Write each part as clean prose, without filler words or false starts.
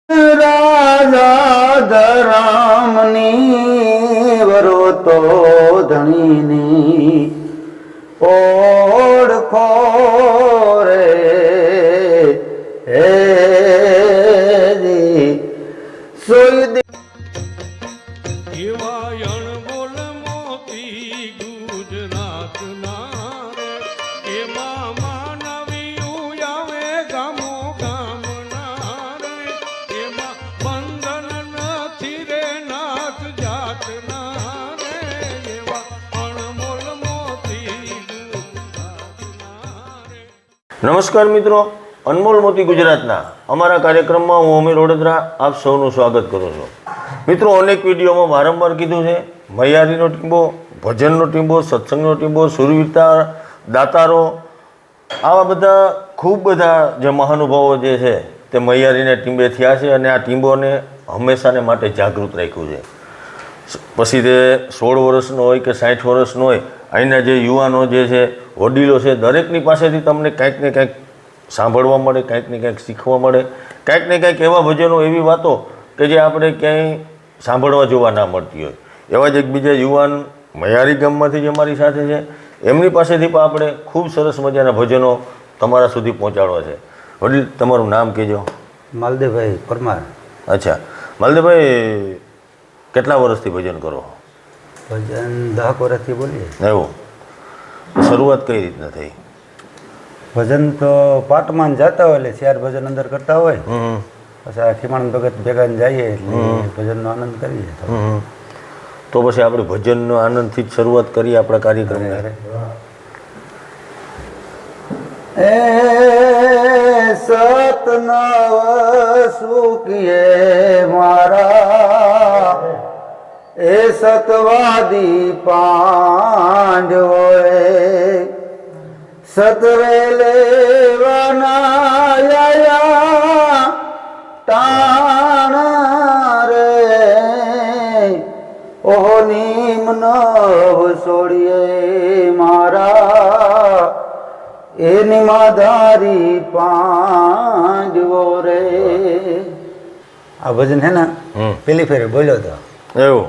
રાજા ધરામની વરોતો ધણીની ઓળખો રે હે સોય એવા અણમોલ મોતી ગુજરાતના રે એમાં માનવીયું આવે ગામો ગામના રે એમાં બંધન નથી રે નાથ જાતના રે એવા અણમોલ મોતી ગુજરાતના રે. નમસ્કાર મિત્રો, અનમોલ મોતી ગુજરાતના અમારા કાર્યક્રમમાં હું અમીર વડોદરા આપ સૌનું સ્વાગત કરું છું. મિત્રો, અનેક વિડીયોમાં વારંવાર કીધું છે, મૈયારીનો ટીંબો, ભજનનો ટીંબો, સત્સંગનો ટીંબો, સુરવીરતા, દાતારો, આવા બધા ખૂબ બધા જે મહાનુભાવો જે છે તે મૈયારીના ટીંબે થયા છે અને આ ટીંબોને હંમેશાને માટે જાગૃત રાખ્યું છે. પછી તે 16 વર્ષનો હોય કે 60 વર્ષનો હોય, અહીંના જે યુવાનો જે છે, વડીલો છે, દરેકની પાસેથી તમને કાંઈક ને કાંઈક સાંભળવા મળે, કાંઈક ને કાંઈક શીખવા મળે, કાંઈક ને કાંઈક એવા ભજનો, એવી વાતો કે જે આપણે ક્યાંય સાંભળવા જોવા ના મળતી હોય. એવા જ એક બીજા યુવાન મૈયારી ગામમાંથી જે અમારી સાથે છે, એમની પાસેથી પણ આપણે ખૂબ સરસ મજાના ભજનો તમારા સુધી પહોંચાડવા છે. વડીલ, તમારું નામ કહેજો. માલદેવભાઈ પરમાર. અચ્છા, માલદેવભાઈ, કેટલા વર્ષથી ભજન કરો? ભજન 10 વર્ષથી બોલીએ. એવું? શરૂઆત કઈ રીતના થઈ? ભજન તો પાટમાં જતા હોય એટલે 4 ભજન અંદર કરતા હોય, પછી આ ખીમાણ ભગત ભેગા જઈએ એટલે ભજનનો આનંદ કરીએ. તો પછી આપણે ભજનનો આનંદથી જ શરૂઆત કરીએ આપણા કાર્યક્રમને. એ સતનવ સુખીએ મારા એ સતવાદી પાંડવોએ સતવેલે વનાયા ટાણા રે ઓહો નીમ નવ છોડીએ મારા એ નિમાધારી પાંડવો રે. આ ભજન હે ને પેલી ફેરે બોલ્યો હતો. એવું?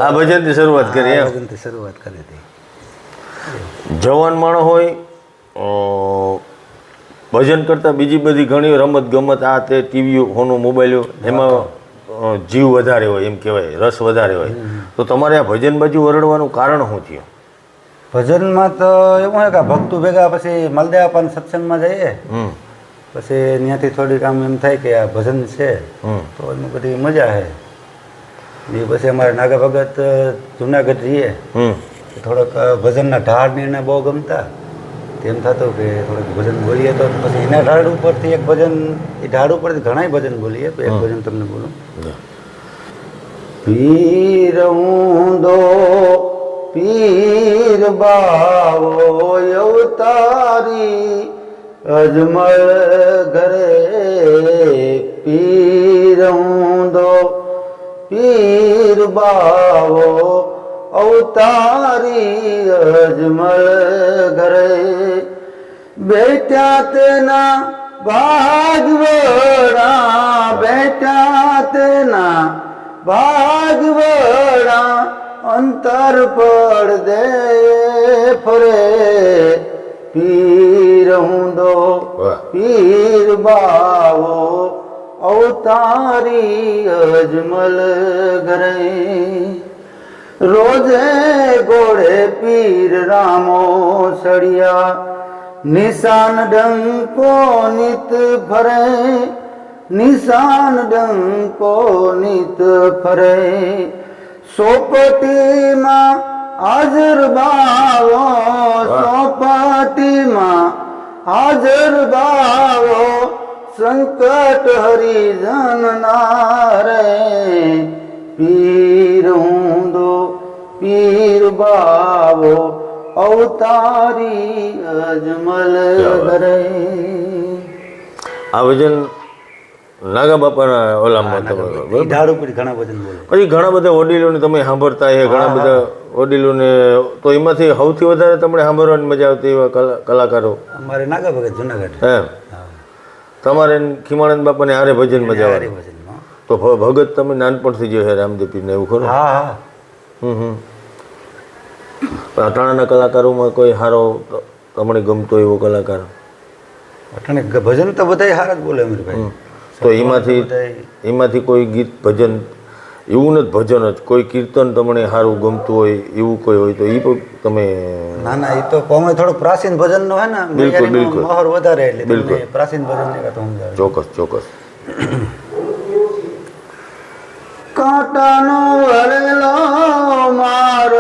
આ ભજનથી શરૂઆત કરી? ભજનથી શરૂઆત કરી હતી. જવાન માણસ હોય, ભજન કરતાં બીજી બધી ઘણી રમત ગમત, આ તે ટીવીઓ, ફોનો, મોબાઈલો, એમાં જીવ વધારે હોય, એમ કહેવાય, રસ વધારે હોય. તો તમારે આ ભજન બાજુ વરડવાનું કારણ શું થયું? ભજનમાં તો એવું હોય કે ભક્તો ભેગા પછી મલદેવાપાન સત્સંગમાં જઈએ, પછી ત્યાંથી થોડીક આમ એમ થાય કે આ ભજન છે તો એમાં બધી મજા છે. એ પછી અમારે નાગા ભગત જુનાગઢ રહીએ, થોડોક ભજનના ઢાળને એને બહુ ગમતા. તેમ થતું કે થોડુંક ભજન બોલીએ તો પછી એના ઢાળ ઉપરથી એક ભજન, એ ઢાળ ઉપરથી ઘણા ભજન બોલીએ. તો એક ભજન તમને બોલું. પીર ઊંધો પીર બાવો અવતારી અજમલ ઘરે પીર ઊંધો પીર બાવો અવતારી અજમલ ઘરે બેઠા તેના ભાગવડા બેઠા તેના ભાગવડા અંતર પડદે ફરે પીર ઊંધો પીર બાવો અવતારી અજમલ ઘરે રોજે ઘોડે પીર રામો સળિયા નિશાન ડંકો નિત ફરે નિશાન ડંકો નિત ફરે સોપટીમાં હાજર બાવો સોપટીમાં હાજર બાવો સંકટ હરિજન નારે પીર ઊંધો પીર બાવો અવતારી અજમલ ઘરે. આ ભજન નાગા બાપાના ઓલામાં ઢાળ ઉપર ઘણા ભજન બોલે. પછી ઘણા બધા વડીલોને તમે સાંભળતા એ ઘણા બધા વડીલોને, તો એમાંથી સૌથી વધારે તમને સાંભળવાની મજા આવતી એવા કલાકારો? અમારે નાગા ભગત જુનાગઢ. એમ? તમારે ખીમાણંદ બાપાને હારે ભજન મજા આવે? તો ભગત તમે નાનપણથી જે છે રામદેવ પીરને એવું ખરું? હા હા. અટાણાના કલાકારોમાં કોઈ સારો તમને ગમતો એવો કલાકાર? અટાણે ભજન તો બધાય સારા જ બોલે અમીરભાઈ. તો એમાંથી કોઈ ગીત ભજન એવું નથી, ભજન જ કોઈ કીર્તન તમને સારું ગમતું હોય એવું કોઈ હોય તો એ પણ તમે? ના ના, એ તો અમે થોડુંક પ્રાચીન ભજન નો હે ને, બિલકુલ મહોર વધારે એટલે બિલકુલ પ્રાચીન ભજન ની વાત સમજાવે. ચોક્કસ. કાંટાનો ભરેલો માર્ગ,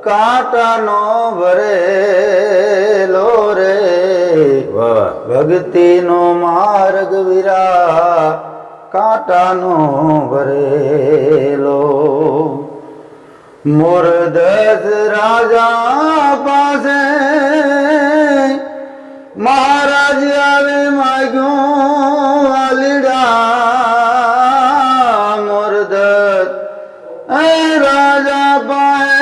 કાંટાનો ભરેલો રે, વાહ. ભક્તિનો માર્ગ વીરા, કાંટાનો ભરેલો. મોર દસ રાજા પાસે મહારાજ આવે માગ્યો વાલીડા. મોર દસ રાજા પાસે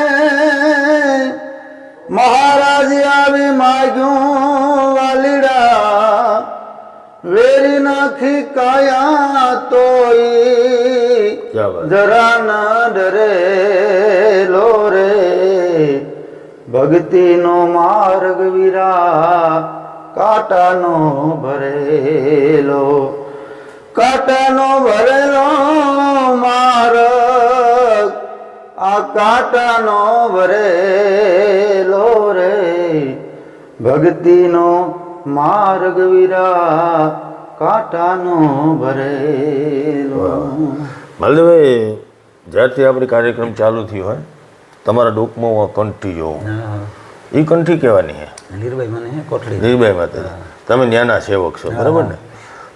મહારાજ આવે માગ્યો વાલીડા. વેરી નાખી કાયા તોય જરા ના ડરેલો રે, ભક્તિનો માર્ગ વીરા, કાંટાનો ભરેલો. કાંટાનો ભરેલો માર્ગ, આ કાંટાનો ભરેલો રે, ભક્તિનો માર્ગ વીરા, કાંટાનો ભરેલો. માલદેવભાઈ, જ્યારથી આપણી કાર્યક્રમ ચાલુ થયો હોય તમારા ડોકમાં કંઠી જોવો, એ કંઠી કહેવાની છે લીરબાઈ મને હે કોઠડી. લીરબાઈ માતાજી, તમે ન્યાના સેવક છો બરાબર ને?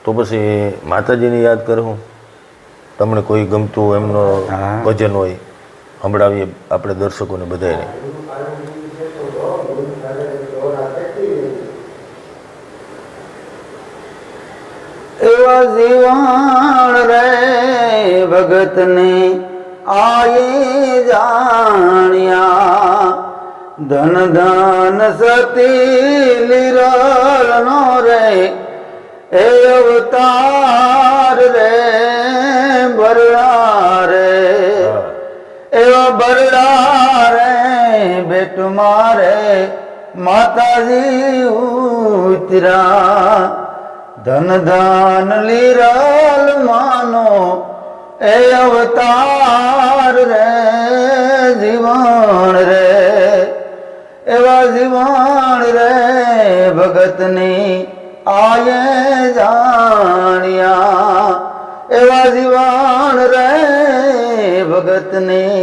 તો પછી માતાજીને યાદ કરું, તમને કોઈ ગમતું એમનો ભજન હોય સંભળાવીએ આપણે દર્શકોને બધાને. એવા જીવન રે ભગતને આયે જાણ્યા, ધન ધન સતી લીરલ નો રે, એ અવતાર રે બરડા રે, એવા બરડા રે બેટ મારે માતાજી ઉતરા. ધન ધન લીરલ માનો એ અવતાર રે, જીવન રે એવા જીવન રે ભગતની આયે જાણ્યા, એવા જીવન રે ભગતની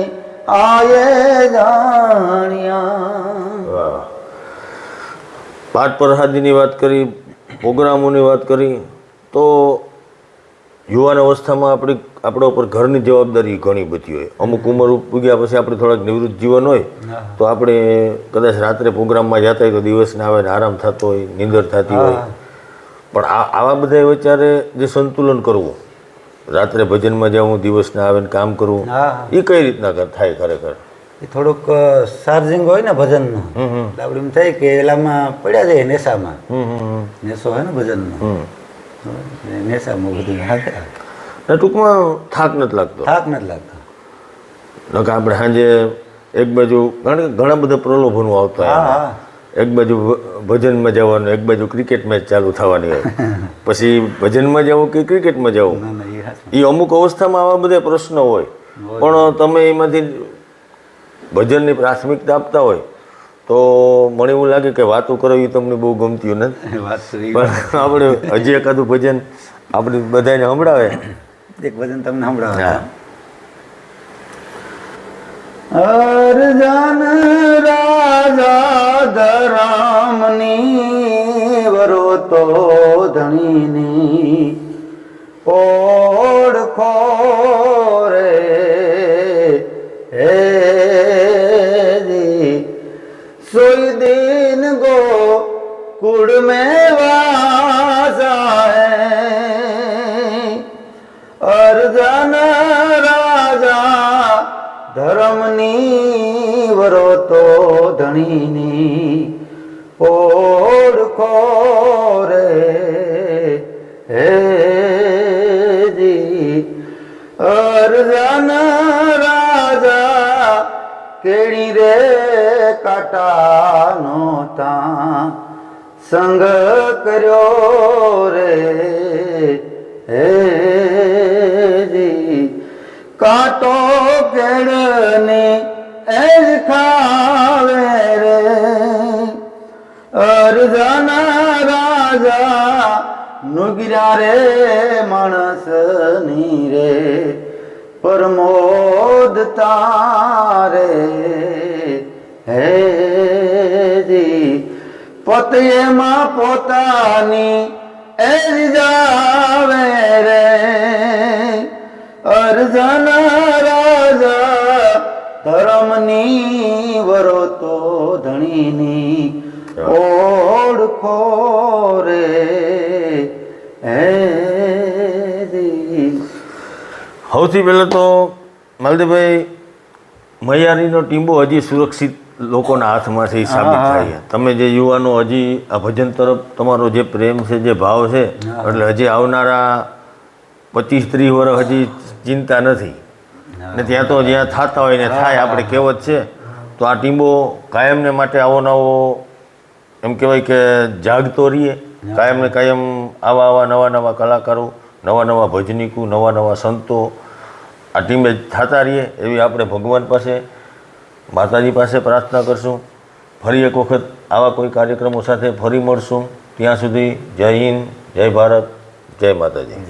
આયે જાણ્યા. પાઠ પ્રસાદીની વાત કરી, પ્રોગ્રામોની વાત કરી, તો યુવાન અવસ્થામાં આપણા ઉપર ઘરની જવાબદારી ઘણી બધી હોય. અમુક ઉંમર પૂગ્યા પછી આપણે થોડાક નિવૃત્ત જીવન હોય તો આપણે કદાચ રાત્રે પ્રોગ્રામમાં જતા હોય તો દિવસને આવે ને આરામ થતો હોય, નીંદર થતી હોય. પણ આવા બધા વિચારે જે સંતુલન કરવું, રાત્રે ભજનમાં જવું, દિવસને આવે ને કામ કરવું, એ કઈ રીતના થાય ખરેખર? એ થોડુંક ચાર્જિંગ હોય ને ભજનનું, આપણે એમ થાય કે એલામાં પડ્યા જાય નેશામાં. નેશો હોય ને ભજનનો, નેશામાં બધું હાથે ટૂંકમાં થાક નથી લાગતો. થાક નથી લાગતો. નકા આપણે સાંજે એક બાજુ ઘણા બધા પ્રલોભનો આવતા હોય, એક બાજુ ભજનમાં જવાનું, એક બાજુ ક્રિકેટ મેચ ચાલુ થવાની હોય, પછી ભજનમાં જવું કે ક્રિકેટમાં જવું, એ અમુક અવસ્થામાં આવા બધા પ્રશ્નો હોય. પણ તમે એમાંથી ભજનની પ્રાથમિકતા આપતા હોય તો મને એવું લાગે કે વાતો કરવી તમને બહુ ગમતી નથી. પણ આપણે હજી એકાદું ભજન આપણે બધાને સંભળાવે. એક ભજન તમને સંભળાવે. અરજન રાજા ધરામની વરો તો ધણીની ઓળખો રે, હે सोई दिन गो कुड़ में वासा है, अर्जन राजा धर्मनी वरो तो धણીની ઓળખો રે, હે કેળી રે કાટાનો તા સંગ કર્યો રે હે જી કાંટો કેળની એ જ ખાવે રે અરજાના રાજા નુગર્યા રે માણસની રે પ્રમોદ તારે હે જી પતયેમાં પોતાની એ જ જાવે રે અરજાના રાજા ધર્મની વરો તો ધણીની ઓળખો રે હે જી સૌથી પહેલાં તો માલદેવભાઈ મૈયારીનો ટીંબો હજી સુરક્ષિત લોકોના હાથમાં છે એ સાબિત થાય છે. તમે જે યુવાનો હજી આ ભજન તરફ તમારો જે પ્રેમ છે જે ભાવ છે એટલે હજી આવનારા 25-30 વર્ષ હજી ચિંતા નથી ને ત્યાં તો જ્યાં થતા હોય ને થાય. આપણે કહેવત છે તો આ ટીંબો કાયમને માટે આવો નવો એમ કહેવાય કે જાગતો રહીએ. કાયમને કાયમ આવા નવા નવા કલાકારો, નવા નવા ભજનીકો, નવા નવા સંતો આ ટીમે થતા રહીએ એવી આપણે ભગવાન પાસે, માતાજી પાસે પ્રાર્થના કરશું. ફરી એક વખત આવા કોઈ કાર્યક્રમો સાથે ફરી મળશું. ત્યાં સુધી જય હિન્દ, જય ભારત, જય માતાજી.